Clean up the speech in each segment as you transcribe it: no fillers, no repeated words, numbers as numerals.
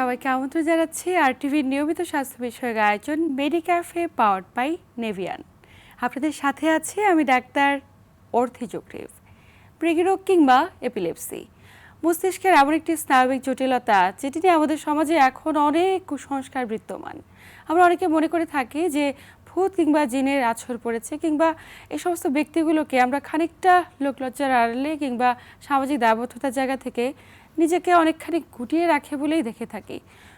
সবাইকে আমন্ত্রণ জানাচ্ছি আরটিভির নিয়মিত স্বাস্থ্য বিষয়ক আয়োজন মেডিক্যাফে পাওয়ার্ড বাই নেভিয়ান। আপনাদের সাথে আছি আমি ডাক্তার অর্থি জোকরিভ। মৃগীরোগ কিংবা এপিলেপসি মস্তিষ্কের এমন একটি স্নায়বিক জটিলতা যেটি নিয়ে আমাদের সমাজে এখন অনেক কুসংস্কার বিদ্যমান। আমরা অনেকে মনে করে থাকি যে ভূত কিংবা জিনের আছড় পড়েছে, কিংবা এই সমস্ত ব্যক্তিগুলোকে আমরা খানিকটা লোকলজ্জার আড়ালে কিংবা সামাজিক দায়বদ্ধতার জায়গা থেকে নিজেকে অনেকখানি গুটিয়ে রাখে বলেই দেখে থাকি।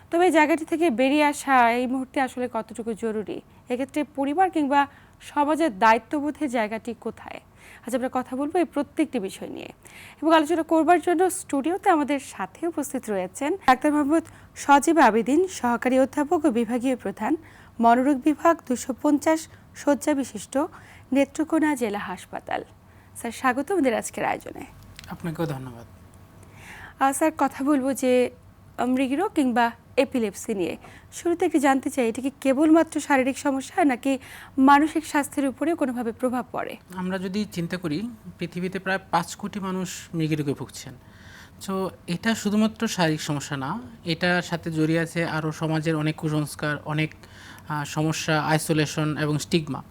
তবে এই জায়গাটি থেকে বেরিয়ে আসা এই মুহূর্তে আসলে কতটুকু জরুরি? এক্ষেত্রে পরিবার কিংবা সমাজের দায়িত্ববোধের জায়গাটি কোথায়? আজ আমরা কথা বলবো এই প্রত্যেকটি বিষয় নিয়ে, এবং আলোচনা করবার জন্য স্টুডিওতে আমাদের সাথে উপস্থিত রয়েছেন ডাক্তার মোহাম্মদ সজীব আবেদিন, সহকারী অধ্যাপক ও বিভাগীয় প্রধান, মনোরোগ বিভাগ, 250 শয্যা বিশিষ্ট, নেত্রকোনা জেলা হাসপাতাল। স্যার, স্বাগত আমাদের আজকের আয়োজনে। আপনাকেও ধন্যবাদ। স্যার, কথা বলবো যে মৃগীরোগ কিংবা এপিলেপসি নিয়ে। শুরুতে একটু জানতে চাই, এটা কি কেবলমাত্র শারীরিক সমস্যা নাকি মানসিক স্বাস্থ্যের উপরেও কোনোভাবে প্রভাব পড়ে? আমরা যদি চিন্তা করি, পৃথিবীতে প্রায় 5 কোটি মানুষ মৃগীরোগে ভুগছেন। তো এটা শুধুমাত্র শারীরিক সমস্যা না, এটার সাথে জড়িয়ে আছে আরও সমাজের অনেক কুসংস্কার, অনেক সমস্যা, আইসোলেশন এবং স্টিগমা।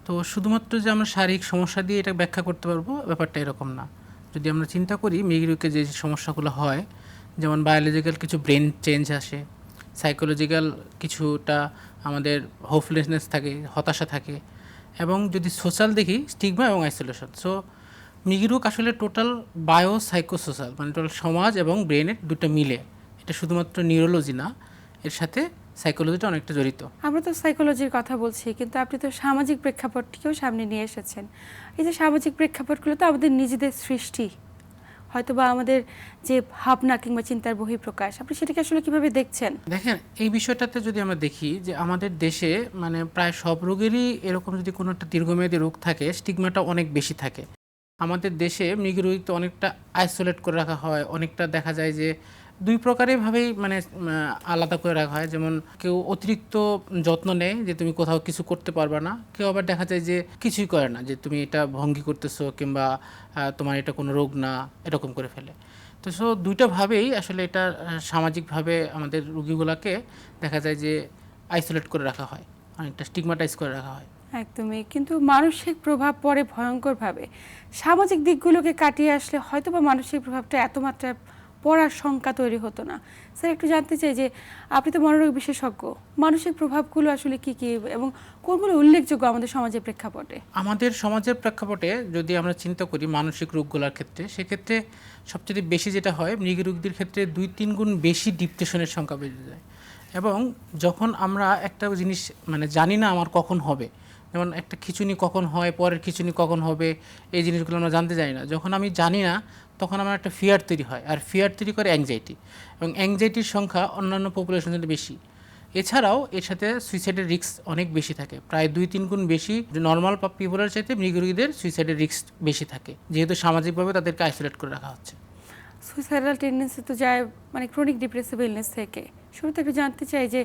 তো শুধুমাত্র যে আমরা শারীরিক সমস্যা দিয়ে এটা ব্যাখ্যা করতে পারবো, ব্যাপারটা এরকম না। যদি আমরা চিন্তা করি মৃগীরোগে যে সমস্যাগুলো হয়, যেমন বায়োলজিক্যাল কিছু ব্রেন চেঞ্জ আসে, সাইকোলজিক্যাল কিছুটা আমাদের হোপলেসনেস থাকে, হতাশা থাকে, এবং যদি সোশ্যাল দেখি স্টিগমা এবং আইসোলেশন। সো মৃগীরোগ আসলে টোটাল বায়ো সাইকোসোশ্যাল, মানে টোটাল সমাজ এবং ব্রেনের দুটো মিলে। এটা শুধুমাত্র নিউরোলজি না, এর সাথে সাইকোলজিটা অনেকটা জড়িত। আমরা তো সাইকোলজির কথা বলছি, কিন্তু আপনি তো সামাজিক প্রেক্ষাপটটিকেও সামনে নিয়ে এসেছেন। এই যে সামাজিক প্রেক্ষাপটগুলো তো আমাদের নিজেদের সৃষ্টি, হয়তোবা আমাদের যে ভাবনা কিংবা চিন্তার বহিঃপ্রকাশ। আপনি সেটাকে আসলে কিভাবে দেখছেন? দেখেন, এই বিষয়টাতে যদি আমরা দেখি যে আমাদের দেশে মানে প্রায় সব রোগেরই এরকম যদি কোনো একটা দীর্ঘমেয়াদী রোগ থাকে, স্টিগমাটা অনেক বেশি থাকে। আমাদের দেশে মৃগীরোগীকে অনেকটা আইসোলেট করে রাখা হয়, অনেকটা দেখা যায় যে দুই প্রকারেভাবেই মানে আলাদা করে রাখা হয়। যেমন কেউ অতিরিক্ত যত্ন নেয় যে তুমি কোথাও কিছু করতে পারবে না, কেউ আবার দেখা যায় যে কিছুই করে না, যে তুমি এটা ভঙ্গি করতেছো কিংবা তোমার এটা কোনো রোগ না, এরকম করে ফেলে। তো সো দুইটাভাবেই আসলে এটা সামাজিকভাবে আমাদের রোগীগুলোকে দেখা যায় যে আইসোলেট করে রাখা হয়, অনেকটা স্টিগমাটাইজ করে রাখা হয়। একদমই। কিন্তু মানসিক প্রভাব পড়ে ভয়ঙ্করভাবে। সামাজিক দিকগুলোকে কাটিয়ে আসলে হয়তোবা মানসিক প্রভাবটা এত মাত্রায় পড়ার শঙ্কা তৈরি হতো না। স্যার, একটু জানতে চাই যে আপনি তো মনোরোগ বিশেষজ্ঞ, মানসিক প্রভাবগুলো আসলে কি কি এবং কোনগুলো উল্লেখযোগ্য আমাদের সমাজের প্রেক্ষাপটে? আমাদের সমাজের প্রেক্ষাপটে যদি আমরা চিন্তা করি মানসিক রোগগুলোর ক্ষেত্রে, সেক্ষেত্রে সবচেয়ে বেশি যেটা হয়, মৃগীরোগীদের ক্ষেত্রে 2-3 গুণ বেশি ডিপ্রেশনের সংখ্যা বেড়ে যায়। এবং যখন আমরা একটা জিনিস মানে জানি না আমার কখন হবে, যেমন একটা খিঁচুনি কখন হয়, পরের খিঁচুনি কখন হবে, এই জিনিসগুলো আমরা জানতে চাই না। যখন আমি জানি না, তখন আমার একটা ফিয়ার তৈরি হয়, আর ফিয়ার তৈরি করে অ্যাংজাইটি, এবং অ্যাংজাইটির সংখ্যা অন্যান্য পপুলেশনের বেশি। এছাড়াও এর সাথে সুইসাইডের রিস্ক অনেক বেশি থাকে, প্রায় 2-3 গুণ বেশি। নর্মাল পিপলের চাইতে মৃগীরোগীদের সুইসাইডের রিস্ক বেশি থাকে, যেহেতু সামাজিকভাবে তাদেরকে আইসোলেট করে রাখা হচ্ছে। সুইসাইডাল টেন্ডেন্সি তো যায় মানে ক্রনিক ডিপ্রেসিভ ইলনেস থেকে। শুরুতে একটু জানতে চাই যে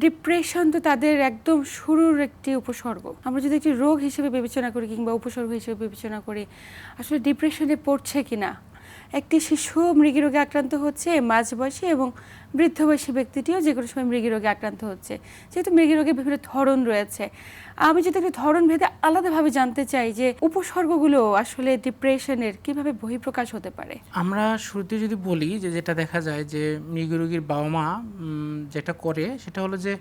ডিপ্রেশন তো তাদের একদম শুরুর একটি উপসর্গ। আমরা যদি একটি রোগ হিসেবে বিবেচনা করি কিংবা উপসর্গ হিসেবে বিবেচনা করি, আসলে ডিপ্রেশনে পড়ছে কিনা। একটি শিশু মৃগীরোগে আক্রান্ত হচ্ছে, মাঝবয়সী এবং বৃদ্ধ বয়সী ব্যক্তিটিও যে কোনো সময় মৃগীরোগে আক্রান্ত হচ্ছে, যেহেতু মৃগীরোগের বিভিন্ন ধরন রয়েছে। আমি যদি একটু ধরন ভেদে আলাদাভাবে জানতে চাই যে উপসর্গগুলো আসলে ডিপ্রেশনের কিভাবে বহিঃপ্রকাশ হতে পারে। আমরা শুরুতে যদি বলি যে যেটা দেখা যায় যে মৃগীরোগীর বাবা মা যেটা করে সেটা হলো যে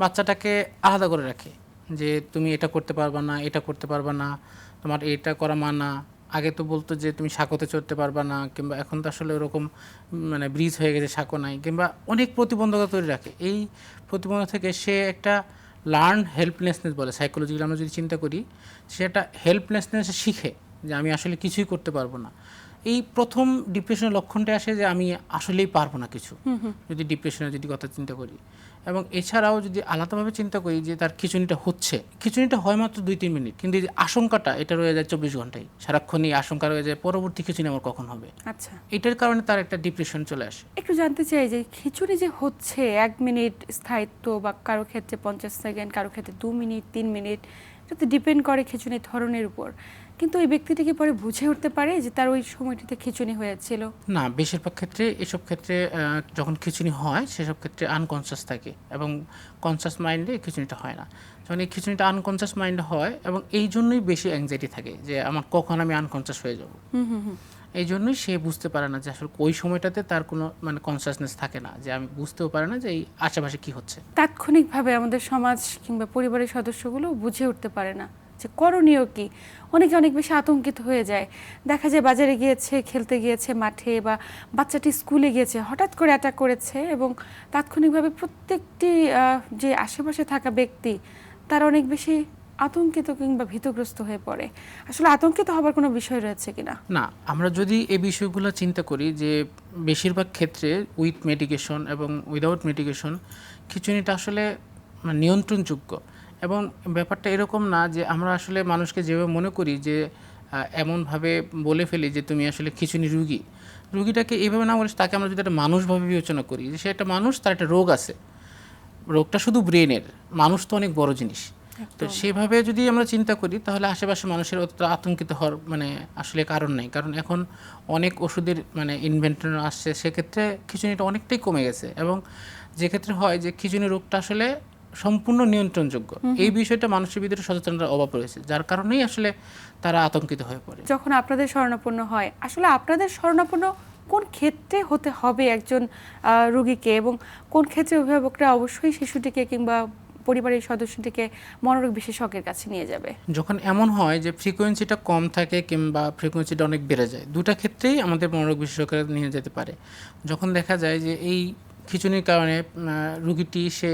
বাচ্চাটাকে আলাদা করে রাখে, যে তুমি এটা করতে পারবা না, এটা করতে পারবা না, তোমার এটা করা মানা। আগে তো বলতো যে তুমি সাঁকোতে চড়তে পারবা না, কিংবা এখন তো আসলে ওরকম মানে ব্রিজ হয়ে গেছে, সাঁকো নাই, কিংবা অনেক প্রতিবন্ধকতা তৈরি রাখে। এই প্রতিবন্ধক থেকে সে একটা লার্ন হেল্পলেসনেস বলে সাইকোলজিক্যালি আমরা যদি চিন্তা করি, সেটা হেল্পলেসনেস শিখে যে আমি আসলে কিছুই করতে পারবো না। এই প্রথম ডিপ্রেশনের লক্ষণটা আসে যে আমি আসলেই পারবো না কিছু, যদি ডিপ্রেশনের যদি কথা চিন্তা করি। এবং এছাড়াও যদি আলাদাভাবে চিন্তা করি যে তার খিঁচুনিটা হচ্ছে, খিঁচুনিটা হয় মাত্র 2-3 মিনিট, কিন্তু এই যে আশঙ্কাটা এটা রয়ে যায় 24 ঘন্টায়, সারাক্ষণই আশঙ্কা রয়ে যায় পরবর্তী খিঁচুনি আমার কখন হবে। আচ্ছা, এটার কারণে তার একটা ডিপ্রেশন চলে আসে। একটু জানতে চাই যে খিচুড়ি যে হচ্ছে 1 মিনিট স্থায়িত্ব, বা কারো ক্ষেত্রে 50 সেকেন্ড, কারো ক্ষেত্রে 2 মিনিট, 3 মিনিট, এটাতে ডিপেন্ড করে খিঁচুনির ধরনের উপর। কিন্তু ওই ব্যক্তিটিকে পরে বুঝে উঠতে পারে যে তার ওই সময়টিতে খিঁচুনি হয়েছিল? না, বেশিরভাগ ক্ষেত্রে এসব ক্ষেত্রে যখন খিঁচুনি হয় সেসব ক্ষেত্রে আনকনসিয়াস থাকে এবং কনসিয়াস মাইন্ডে খিঁচুনিটা হয় না। যখন এই খিঁচুনিটা আনকনসিয়াস মাইন্ডে হয় এবং এই জন্যই বেশি অ্যাংজাইটি থাকে যে আমার কখন আমি আনকনসিয়াস হয়ে যাব। এই জন্যই সে বুঝতে পারে না যে আসলে ওই সময়টাতে তার কোনো মানে কনসিয়াসনেস থাকে না, যে আমি বুঝতেও পারে না যে এই আশেপাশে কি হচ্ছে। তাৎক্ষণিকভাবে আমাদের সমাজ কিংবা পরিবারের সদস্যগুলো বুঝে উঠতে পারে না যে করণীয় কি। অনেকে অনেক বেশি আতঙ্কিত হয়ে যায়। দেখা যায় বাজারে গিয়েছে, খেলতে গিয়েছে মাঠে, বা বাচ্চাটি স্কুলে গিয়েছে, হঠাৎ করে অ্যাটাক করেছে এবং তাৎক্ষণিকভাবে প্রত্যেকটি যে আশেপাশে থাকা ব্যক্তি তারা অনেক বেশি আতঙ্কিত কিংবা ভীতগ্রস্ত হয়ে পড়ে। আসলে আতঙ্কিত হবার কোনো বিষয় রয়েছে কিনা? না, আমরা যদি এই বিষয়গুলো চিন্তা করি যে বেশিরভাগ ক্ষেত্রে উইথ মেডিকেশন এবং উইদাউট মেডিকেশন খিঁচুনিটা আসলে নিয়ন্ত্রণযোগ্য। এবং ব্যাপারটা এরকম না যে আমরা আসলে মানুষকে যেভাবে মনে করি যে এমনভাবে বলে ফেলি যে তুমি আসলে খিঁচুনি রুগীটাকে এইভাবে না বলে তাকে আমরা যদি একটা মানুষভাবে বিবেচনা করি যে সে একটা মানুষ, তার একটা রোগ আছে, রোগটা শুধু ব্রেনের, মানুষ তো অনেক বড় জিনিস। তো সেভাবে যদি আমরা চিন্তা করি তাহলে আশেপাশে মানুষের অতটা আতঙ্কিত হওয়ার মানে আসলে কারণ নেই। কারণ এখন অনেক ওষুধের মানে ইনভেন্টর আসছে, সেক্ষেত্রে খিঁচুনিটা অনেকটাই কমে গেছে। এবং যে ক্ষেত্রে হয় যে খিঁচুনি রোগটা আসলে সম্পূর্ণ নিয়ন্ত্রণযোগ্য, এই বিষয়টা মানুষের ভিতরে সচেতনতার অভাব রয়েছে, যার কারণেই আসলে তারা আতঙ্কিত হয়ে পড়ে। যখন আপনাদের শরণাপন্ন হয়, আসলে আপনাদের শরণাপন্ন কোন ক্ষেত্রে হতে হবে একজন রোগীকে, এবং কোন ক্ষেত্রে অভিভাবকরা অবশ্যই শিশুটিকে কিংবা পরিবারের সদস্যটিকে মনোরোগ বিশেষজ্ঞের কাছে নিয়ে যাবে? যখন এমন হয় যে ফ্রিকোয়েন্সিটা কম থাকে কিংবা ফ্রিকোয়েন্সিটা অনেক বেড়ে যায়, দুটা ক্ষেত্রেই আমাদের মনোরোগ বিশেষজ্ঞরা নিয়ে যেতে পারে। যখন দেখা যায় যে এই খিঁচুনির কারণে রুগীটি সে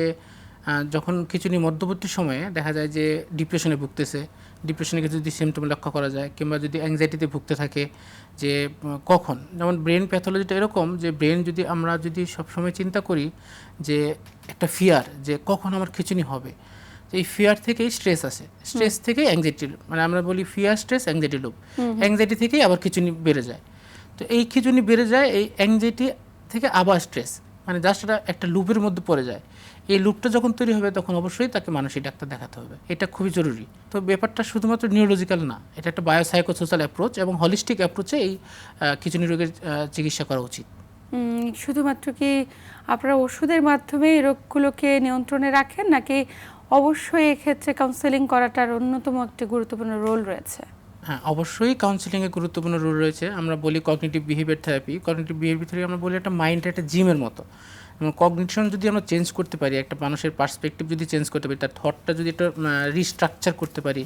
যখন খিঁচুনি মধ্যবর্তী সময়ে দেখা যায় যে ডিপ্রেশনে ভুগতেছে, ডিপ্রেশনে যদি সিমটম লক্ষ্য করা যায়, কিংবা যদি অ্যাংজাইটিতে ভুগতে থাকে যে কখন, যেমন ব্রেন প্যাথোলজিটা এরকম যে ব্রেন যদি আমরা যদি সবসময় চিন্তা করি যে একটা ফিয়ার যে কখন আমার খিঁচুনি হবে, এই ফিয়ার থেকেই স্ট্রেস আসে, স্ট্রেস থেকেই অ্যাংজাইটি, মানে আমরা বলি fear stress anxiety loop, anxiety থেকেই আবার খিঁচুনি বেড়ে যায়। তো এই খিঁচুনি বেড়ে যায় এই অ্যাংজাইটি থেকে আবার স্ট্রেস, মানে জাস্ট একটা লুপের মধ্যে পড়ে যায়। এই লুপটা যখন তৈরি হবে তখন অবশ্যই তাকে মানসিক ডাক্তার দেখাতে হবে, এটা খুবই জরুরি। তো ব্যাপারটা শুধুমাত্র নিউরোলজিক্যাল না, এটা একটা বায়োসাইকোসোশ্যাল অ্যাপ্রোচ এবং হলিস্টিক অ্যাপ্রোচে এই খিঁচুনি রোগের চিকিৎসা করা উচিত। শুধুমাত্র কি আপনারা ওষুধের মাধ্যমে এই রোগগুলোকে নিয়ন্ত্রণে রাখেন, নাকি অবশ্যই এক্ষেত্রে কাউন্সেলিং করাটার অন্যতম একটি গুরুত্বপূর্ণ রোল রয়েছে? হ্যাঁ, অবশ্যই কাউন্সিলিংয়ের গুরুত্বপূর্ণ রোল রয়েছে। আমরা বলি cognitive behaviour therapy, cognitive behaviour therapy আমরা বলি একটা মাইন্ডের একটা জিমের মতো। এবং কগনিশন যদি আমরা চেঞ্জ করতে পারি, একটা মানুষের পার্সপেক্টিভ যদি চেঞ্জ করতে পারি, তার থটটা যদি একটা রিস্ট্রাকচার করতে পারি,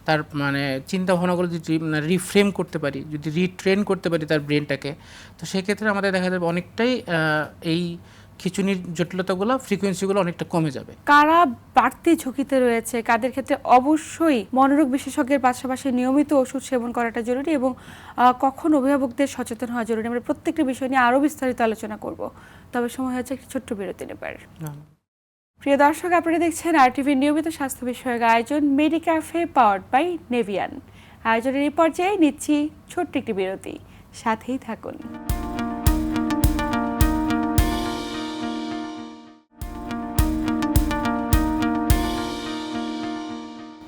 তার মানে চিন্তা ভাবনাগুলো যদি রিফ্রেম করতে পারি, যদি রিট্রেন করতে পারি তার ব্রেনটাকে, তো সেক্ষেত্রে আমাদের দেখা যাবে অনেকটাই এই খিঁচুনির জটিলতাগুলো, ফ্রিকোয়েন্সিগুলো অনেকটা কমে যাবে। কারা বাড়তি ঝুঁকিতে রয়েছে, কাদের ক্ষেত্রে অবশ্যই মনোরোগ বিশেষজ্ঞের পাশাপাশি নিয়মিত ওষুধ সেবন করাটা জরুরি, এবং কখন অভিভাবকদের সচেতন হওয়া জরুরি, আমরা প্রত্যেকটা বিষয় নিয়ে আরও বিস্তারিত আলোচনা করব। তবে সময় হচ্ছে একটি ছোট্ট বিরতি নেবার। প্রিয় দর্শক, আপনারা দেখছেন আরটিভির নিয়মিত স্বাস্থ্য বিষয়ক আয়োজন মেডিক্যাফে পাওয়ার্ড বাই নেভিয়ান। আয়োজনের এই পর্যায়ে নিচ্ছি ছোট্ট একটি বিরতি, সাথেই থাকুন।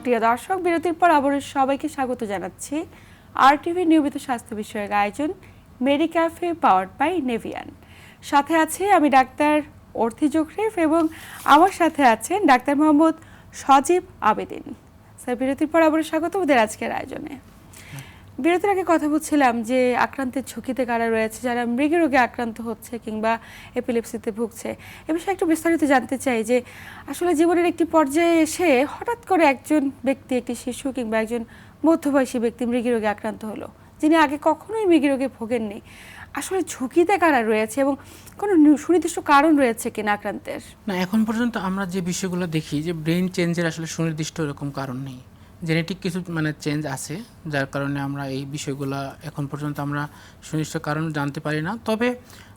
প্রিয় দর্শক, বিরতির পর আবারও সবাইকে স্বাগত জানাচ্ছি আরটিভির নিয়মিত স্বাস্থ্য বিষয়ক আয়োজন মেডিক্যাফে পাওয়ার্ড বাই নেভিয়ান। সাথে আছি আমি ডাক্তার অর্থি জোখরিফ, এবং আমার সাথে আছেন ডাক্তার মোহাম্মদ সজীব আবেদিন। স্যার, বিরতির পর আবারও স্বাগত ওদের আজকের আয়োজনে। বিরতির আগে কথা বলছিলাম যে আক্রান্তের ঝুঁকিতে কারা রয়েছে, যারা মৃগরোগে আক্রান্ত হচ্ছে কিংবা এপিলেপসিতে ভুগছে। এ বিষয়ে একটু বিস্তারিত জানতে চাই যে আসলে জীবনের একটি পর্যায়ে এসে হঠাৎ করে একজন ব্যক্তি, একটি শিশু কিংবা একজন মধ্যবয়সী ব্যক্তি মৃগরোগে আক্রান্ত হলো, যিনি আগে কখনোই মৃগরোগে ভোগেননি। আসলে ঝুঁকিতে কারা রয়েছে এবং কোনো সুনির্দিষ্ট কারণ রয়েছে কিনা আক্রান্তের? না, এখন পর্যন্ত আমরা যে বিষয়গুলো দেখি যে ব্রেন চেঞ্জের আসলে সুনির্দিষ্ট এরকম কারণ নেই। জেনেটিক কিছু মানে চেঞ্জ আছে, যার কারণে আমরা এই বিষয়গুলো এখন পর্যন্ত আমরা সুনির্দিষ্ট কারণ জানতে পারি না। তবে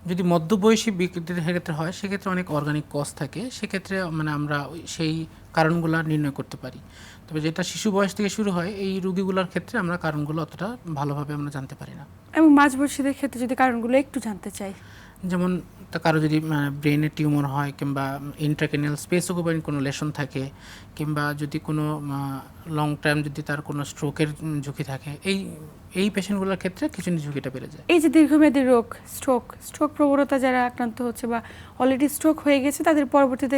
যদি মধ্যবয়সী ব্যক্তিদের ক্ষেত্রে হয়, সেক্ষেত্রে অনেক অর্গানিক কজ থাকে, সেক্ষেত্রে মানে আমরা সেই কারণগুলো নির্ণয় করতে পারি। তবে যেটা শিশু বয়স থেকে শুরু হয়, এই রোগীগুলোর ক্ষেত্রে আমরা কারণগুলো অতটা ভালোভাবে আমরা জানতে পারি না। এবং মাঝবয়সীদের ক্ষেত্রে যদি কারণগুলো একটু জানতে চাই। যেমন কারো যদি ব্রেনে টিউমার হয় কিংবা ইন্ট্রাক্রেনিয়াল স্পেস অকুপাইং কোনো লেশন থাকে কিংবা যদি কোনো লং টাইম যদি তার কোনো স্ট্রোকের ঝুঁকি থাকে, এই পেশেন্টগুলোর ক্ষেত্রে খিঁচুনি ঝুঁকিটা বেড়ে যায়। এই যে দীর্ঘমেয়াদী রোগ, স্ট্রোক প্রবণতা যারা আক্রান্ত হচ্ছে বা অলরেডি স্ট্রোক হয়ে গেছে, তাদের পরবর্তীতে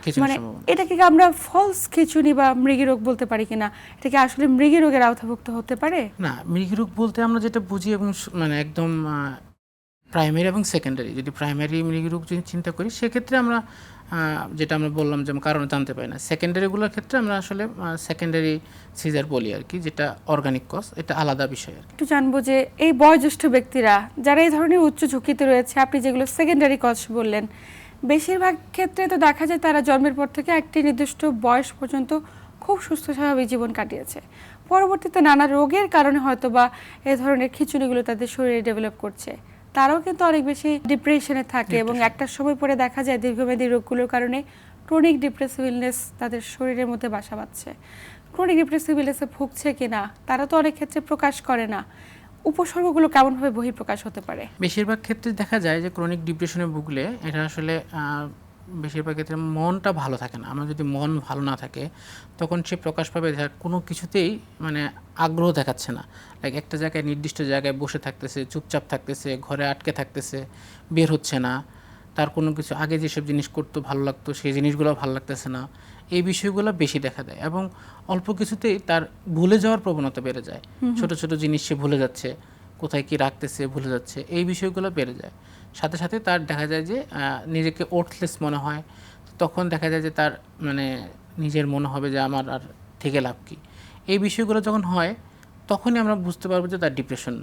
খিঁচুনি মানে সম্ভাবনা। এটাকে কি আমরা ফলস খিঁচুনি বা মৃগী রোগ বলতে পারি কিনা? এটা কি আসলে মৃগী রোগের আওতাভুক্ত হতে পারে? না, মৃগী রোগ বলতে আমরা যেটা বুঝি এবং মানে একদম প্রাইমারি এবং সেকেন্ডারি, যদি প্রাইমারি মৃগী রোগ যদি চিন্তা করি সেক্ষেত্রে আমরা যেটা আমরা বললাম যে কারণ জানতে পারি না, সেকেন্ডারিগুলোর ক্ষেত্রে আমরা আসলে সেকেন্ডারি সিজার বলি আর কি, যেটা অর্গানিক কজ, এটা আলাদা বিষয় আর কি। একটু জানবো যে এই বয়োজ্যেষ্ঠ ব্যক্তিরা যারা এই ধরনের উচ্চ ঝুঁকিতে রয়েছে, আপনি যেগুলো সেকেন্ডারি কজ বললেন, বেশিরভাগ ক্ষেত্রে তো দেখা যায় তারা জন্মের পর থেকে একটি নির্দিষ্ট বয়স পর্যন্ত খুব সুস্থ স্বাভাবিক জীবন কাটিয়েছে। পরবর্তীতে নানা রোগের কারণে হয়তো বা এই ধরনের খিঁচুনিগুলো তাদের শরীরে ডেভেলপ করছে। তারাও কিন্তু অনেক বেশি ডিপ্রেশনে থাকে এবং একটা সময় পরে দেখা যায় দীর্ঘমেয়াদী রোগগুলোর কারণে ক্রনিক ডিপ্রেসিভ ইলনেস তাদের শরীরের মধ্যে বাসা বাঁধছে। ক্রনিক ডিপ্রেসিভ ইলনেসে ভুগছে কিনা তারা তো অনেক ক্ষেত্রে প্রকাশ করে না। উপসর্গগুলো কেমনভাবে বহিঃপ্রকাশ হতে পারে? বেশিরভাগ ক্ষেত্রে দেখা যায় যে ক্রনিক ডিপ্রেশনে ভুগলে এটা আসলে বেশিরভাগ ক্ষেত্রে মনটা ভালো থাকে না। আমার যদি মন ভালো না থাকে তখন সে প্রকাশ পাবে কোনো কিছুতেই মানে আগ্রহ দেখাচ্ছে না, লাইক একটা জায়গায় নির্দিষ্ট জায়গায় বসে থাকতেছে, চুপচাপ থাকতেছে, ঘরে আটকে থাকতেছে, বের হচ্ছে না, তার কোনো কিছু আগে যেসব জিনিস করতে ভালো লাগতো সেই জিনিসগুলো ভালো লাগতেছে না, এই বিষয়গুলো বেশি দেখা দেয় এবং অল্প কিছুতেই তার ভুলে যাওয়ার প্রবণতা বেড়ে যায়। ছোট ছোট জিনিস সে ভুলে যাচ্ছে, কোথায় কি রাখতেছে ভুলে যাচ্ছে, এই বিষয়গুলো বেড়ে যায়। সাথে সাথে তার দেখা যায় যে নিজেকে ওর্থলেস মনে হয়, তখন দেখা যায় যে তার মানে নিজের মনে হবে যে আমার আর থেকে লাভ কি। এই বিষয়গুলো যখন হয় তখনই আমরা বুঝতে পারবো যে তার ডিপ্রেশন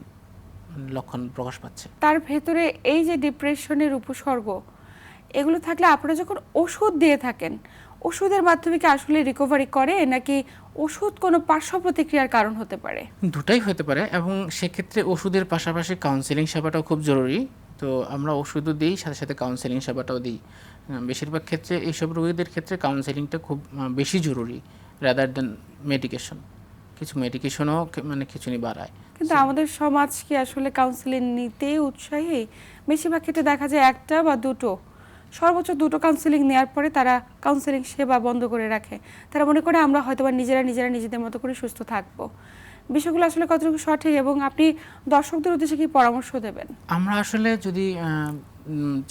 লক্ষণ প্রকাশ পাচ্ছে। তার ভেতরে এই যে ডিপ্রেশনের উপসর্গ, এগুলো থাকলে আপনারা যখন ওষুধ দিয়ে থাকেন, ওষুধের মাধ্যমে কি আসলে রিকভারি করে নাকি ওষুধ কোনো পার্শ্ব প্রতিক্রিয়ার কারণ হতে পারে? দুটাই হতে পারে এবং সেক্ষেত্রে ওষুধের পাশাপাশি কাউন্সেলিং সেবাটাও খুব জরুরি। তো আমরা ওষুধও দিই, সাথে সাথে কাউন্সেলিং সেবাটাও দিই। বেশিরভাগ ক্ষেত্রে এইসব রোগীদের ক্ষেত্রে কাউন্সেলিংটা খুব বেশি জরুরি রাদার দ্যান মেডিকেশন। কিছু মেডিকেশনও মানে খিঁচুনি বাড়ায়। কিন্তু আমাদের সমাজ কি আসলে কাউন্সেলিং নিতে উৎসাহী? বেশিরভাগ ক্ষেত্রে দেখা যায় একটা বা দুটো, সর্বোচ্চ দুটো কাউন্সেলিং নেওয়ার পরে তারা কাউন্সেলিং সেবা বন্ধ করে রাখে। তারা মনে করে আমরা হয়তোবা নিজেরা নিজেদের মতো করে সুস্থ থাকবো। বিষয়গুলো আসলে কতটুকু সঠিক এবং আপনি দর্শকদের উদ্দেশ্যে কি পরামর্শ দেবেন? আমরা আসলে যদি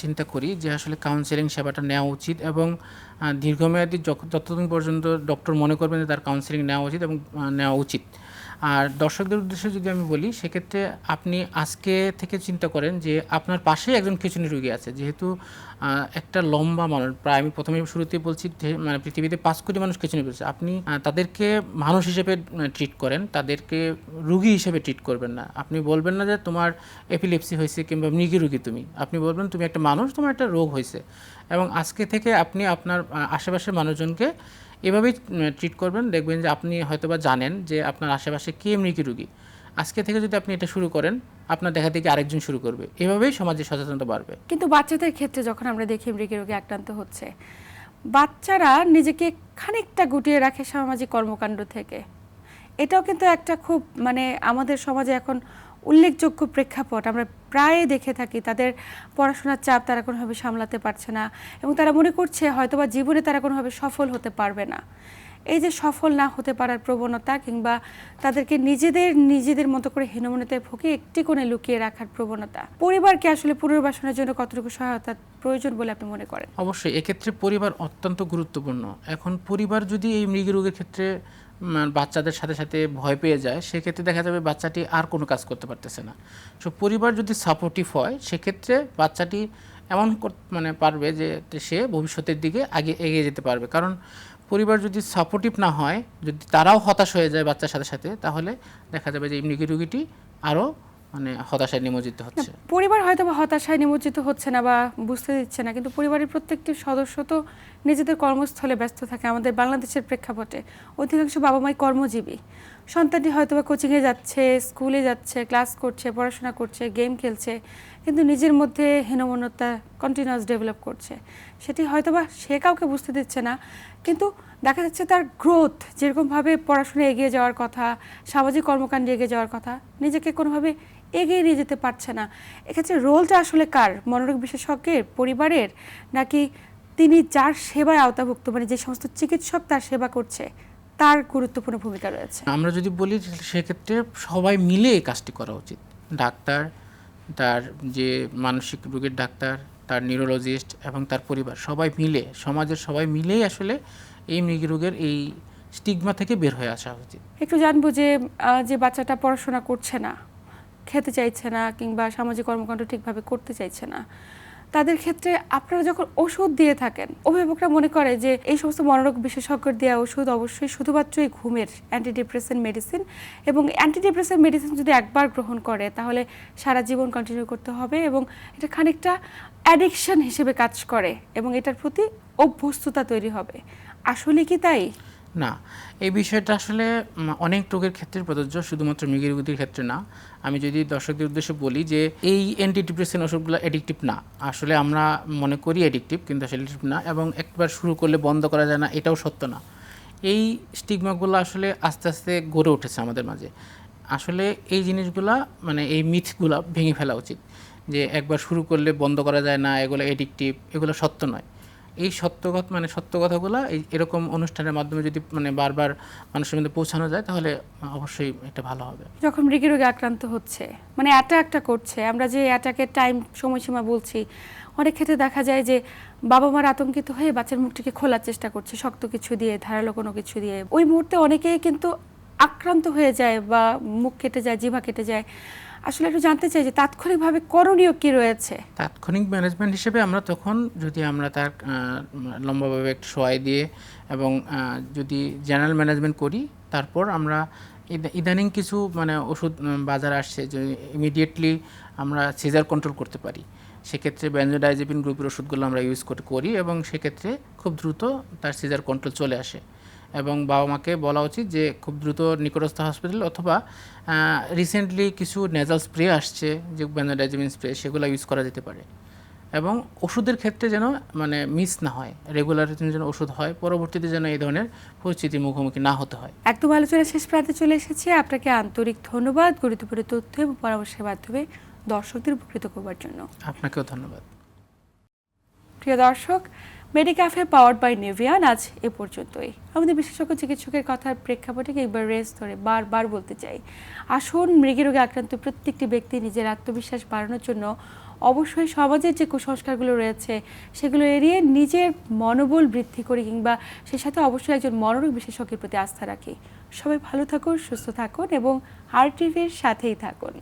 চিন্তা করি যে আসলে কাউন্সেলিং সেবাটা নেওয়া উচিত এবং দীর্ঘমেয়াদী যতদিন পর্যন্ত ডক্টর মনে করবেন যে তার কাউন্সেলিং নেওয়া উচিত এবং নেওয়া উচিত। আর দর্শকদের উদ্দেশ্যে যদি আমি বলি সেক্ষেত্রে আপনি আজকে থেকে চিন্তা করেন যে আপনার পাশেই একজন খিঁচুনি রোগী আছে। যেহেতু একটা লম্বা মানুষ, প্রায় আমি প্রথমে শুরুতেই বলছি মানে পৃথিবীতে 5 কোটি মানুষ খিঁচুনি পেয়েছে, আপনি তাদেরকে মানুষ হিসেবে ট্রিট করেন, তাদেরকে রুগী হিসেবে ট্রিট করবেন না। আপনি বলবেন না যে তোমার এপিলেপসি হয়েছে কিংবা মৃগী রোগী আপনি বলবেন তুমি একটা মানুষ, তোমার একটা রোগ হয়েছে। এবং আজকে থেকে আপনি আপনার আশেপাশের মানুষজনকে এভাবেই ট্রিট করবেন। দেখবেন যে আপনি হয়তোবা জানেন যে আপনার আশেপাশে কে মৃগী রোগী। আজকে থেকে যদি আপনি এটা শুরু করেন, আপনার দেখা দেখি আরেকজন শুরু করবে, এভাবেই সমাজে সচেতনতা বাড়বে। কিন্তু বাচ্চাদের ক্ষেত্রে যখন আমরা দেখি মৃগী রোগে আক্রান্ত হচ্ছে, বাচ্চারা নিজেকে খানিকটা গুটিয়ে রাখে সামাজিক কর্মকাণ্ড থেকে। এটাও কিন্তু একটা খুব মানে আমাদের সমাজে এখন উল্লেখযোগ্য প্রেক্ষাপট আমরা প্রায় দেখে থাকি। তাদের পড়াশোনার চাপ তারা কোনোভাবে সামলাতে পারছে না এবং তারা মনে করছে হয়তোবা জীবনে তারা কোনোভাবে সফল হতে পারবে না। এই যে সফল না হতে পারার প্রবণতা কিংবা তাদেরকে নিজেদের মতো করে হীনমন্যতায় ভুগে একটি কোণে লুকিয়ে রাখার প্রবণতা, পরিবারকে আসলে পুনর্বাসনের জন্য কতটুকু সহায়তা প্রয়োজন বলে আপনি মনে করেন? অবশ্যই এক্ষেত্রে পরিবার অত্যন্ত গুরুত্বপূর্ণ। এখন পরিবার যদি এই মৃগী রোগের ক্ষেত্রে বাচ্চাদের সাথে সাথে ভয় পেয়ে যায়, সেক্ষেত্রে দেখা যাবে বাচ্চাটি আর কোনো কাজ করতে পারতেছে না। সো পরিবার যদি সাপোর্টিভ হয় সেক্ষেত্রে বাচ্চাটি এমন মানে পারবে যে সে ভবিষ্যতের দিকে আগে এগিয়ে যেতে পারবে। কারণ পরিবার যদি সাপোর্টিভ না হয়, যদি তারাও হতাশ হয়ে যায় বাচ্চার সাথে সাথে, তাহলে দেখা যাবে যে এই মৃগী রোগীটি আরও মানে হতাশায় নিমজ্জিত হচ্ছে। পরিবার হয়তো বা হতাশায় নিমজ্জিত হচ্ছে না বা বুঝতে দিচ্ছে না, কিন্তু পরিবারের প্রত্যেকটি সদস্য তো নিজেদের কর্মস্থলে ব্যস্ত থাকে। আমাদের বাংলাদেশের প্রেক্ষাপটে অধিকাংশ বাবা মাই কর্মজীবী। সন্তানটি হয়তো বা কোচিংয়ে যাচ্ছে, স্কুলে যাচ্ছে, ক্লাস করছে, পড়াশোনা করছে, গেম খেলছে, কিন্তু নিজের মধ্যে হীনমন্যতা কন্টিনিউয়াস ডেভেলপ করছে। সেটি হয়তো বা সে কাউকে বুঝতে দিচ্ছে না, কিন্তু দেখা যাচ্ছে তার গ্রোথ যেরকমভাবে পড়াশোনায় এগিয়ে যাওয়ার কথা, সামাজিক কর্মকাণ্ডে এগিয়ে যাওয়ার কথা, নিজেকে কোনোভাবে এগিয়ে নিয়ে যেতে পারছে না। এক্ষেত্রে রোলটা আসলে কার? মনোরোগ বিশেষজ্ঞের, পরিবারের, নাকি তিনি যার সেবায় আওতাভুক্ত, মানে যে সমস্ত চিকিৎসক তার সেবা করছে তার গুরুত্বপূর্ণ ভূমিকা রয়েছে? আমরা যদি বলি সেক্ষেত্রে সবাই মিলে এই কাজটি করা উচিত। ডাক্তার, তার যে মানসিক রোগের ডাক্তার, তার নিউরোলজিস্ট এবং তার পরিবার সবাই মিলে, সমাজের সবাই মিলেই আসলে এই মৃগী রোগের এই স্টিগমা থেকে বের হয়ে আসা উচিত। একটু জানবো যে যে বাচ্চাটা পড়াশোনা করছে না, খেতে চাইছে না, কিংবা সামাজিক কর্মকাণ্ড ঠিকভাবে করতে চাইছে না, তাদের ক্ষেত্রে আপনারা যখন ওষুধ দিয়ে থাকেন, অভিভাবকরা মনে করে যে এই সমস্ত মনোরোগ বিশেষজ্ঞের দেওয়া ওষুধ অবশ্যই শুধুমাত্রই ঘুমের অ্যান্টিডিপ্রেসেন্ট মেডিসিন, এবং অ্যান্টিডিপ্রেসেন্ট মেডিসিন যদি একবার গ্রহণ করে তাহলে সারা জীবন কন্টিনিউ করতে হবে, এবং এটা খানিকটা অ্যাডিকশন হিসেবে কাজ করে এবং এটার প্রতি অভ্যস্ততা তৈরি হবে। আসলে কি তাই? না, এই বিষয়টা আসলে অনেক রোগের ক্ষেত্রে প্রযোজ্য, শুধুমাত্র মৃগী রোগীদের ক্ষেত্রে না। আমি যদি দর্শকদের উদ্দেশ্যে বলি যে এই অ্যান্টিডিপ্রেসেন্ট ওষুধগুলো অ্যাডিকটিভ না। আসলে আমরা মনে করি অ্যাডিকটিভ, কিন্তু আসলে অ্যাডিকটিভ না, এবং একবার শুরু করলে বন্ধ করা যায় না, এটাও সত্য না। এই স্টিগমাগুলো আসলে আস্তে আস্তে গড়ে উঠেছে আমাদের মাঝে। আসলে এই জিনিসগুলা, মানে এই মিথগুলা ভেঙে ফেলা উচিত যে একবার শুরু করলে বন্ধ করা যায় না, এগুলো অ্যাডিকটিভ, এগুলো সত্য নয়। এই সত্য কথাগুলো এরকম অনুষ্ঠানের মাধ্যমে যদি বারবার মানুষের মধ্যে পৌঁছানো যায় তাহলে অবশ্যই এটা ভালো হবে। যখন মৃগী রোগে আক্রান্ত হচ্ছে, মানে অ্যাটাকটা করছে, আমরা যে অ্যাটাকের টাইম সময়সীমা বলছি, অনেক ক্ষেত্রে দেখা যায় যে বাবা মার আতঙ্কিত হয়ে বাচ্চার মুখটিকে খোলার চেষ্টা করছে শক্ত কিছু দিয়ে, ধারালো কোনো কিছু দিয়ে। ওই মুহূর্তে অনেকেই কিন্তু আক্রান্ত হয়ে যায় বা মুখ কেটে যায়, জিভা কেটে যায়। আসলে একটু জানতে চাই যে তাৎক্ষণিকভাবে করণীয় কি রয়েছে? তাৎক্ষণিক ম্যানেজমেন্ট হিসেবে আমরা তখন যদি আমরা তার লম্বাভাবে একটু সহায় দিয়ে এবং যদি জেনারেল ম্যানেজমেন্ট করি, তারপর আমরা ইদানিং কিছু ওষুধ বাজারে আসছে যে ইমিডিয়েটলি আমরা সিজার কন্ট্রোল করতে পারি। সেক্ষেত্রে বেনজোডাইজেপিন গ্রুপের ওষুধগুলো আমরা ইউজ করি এবং সেক্ষেত্রে খুব দ্রুত তার সিজার কন্ট্রোল চলে আসে। এবং বাবা মাকে বলা উচিত যে খুব দ্রুত নিকটস্থ হসপিটাল অথবা রিসেন্টলি কিছু নেজাল স্প্রে আসছে, যে বেনজোডাইজেপিন স্প্রে, সেগুলো ইউজ করা যেতে পারে। এবং ওষুধের ক্ষেত্রে যেন মিস না হয়, রেগুলার যেন ওষুধ হয়, পরবর্তীতে যেন এই ধরনের পরিস্থিতির মুখোমুখি না হতে হয়। একদম আলোচনা শেষ প্রান্তে চলে এসেছি। আপনাকে আন্তরিক ধন্যবাদ গুরুত্বপূর্ণ তথ্য এবং পরামর্শের মাধ্যমে দর্শকদের উপকৃত করবার জন্য। আপনাকেও ধন্যবাদ। প্রিয় দর্শক, মেডিক্যাফে পাওয়ার্ড বাই নেভিয়ান আজ এ পর্যন্তই। আমাদের বিশেষজ্ঞ চিকিৎসকের কথার প্রেক্ষাপটে একবার রেস ধরে বারবার বলতে চাই, আসুন মৃগী রোগে আক্রান্ত প্রত্যেকটি ব্যক্তি নিজের আত্মবিশ্বাস বাড়ানোর জন্য অবশ্যই সমাজের যে কুসংস্কারগুলো রয়েছে সেগুলো এড়িয়ে নিজের মনোবল বৃদ্ধি করি, কিংবা সেই সাথে অবশ্যই একজন মনোরোগ বিশেষজ্ঞের প্রতি আস্থা রাখি। সবাই ভালো থাকুন, সুস্থ থাকুন এবং RTVর সাথেই থাকুন।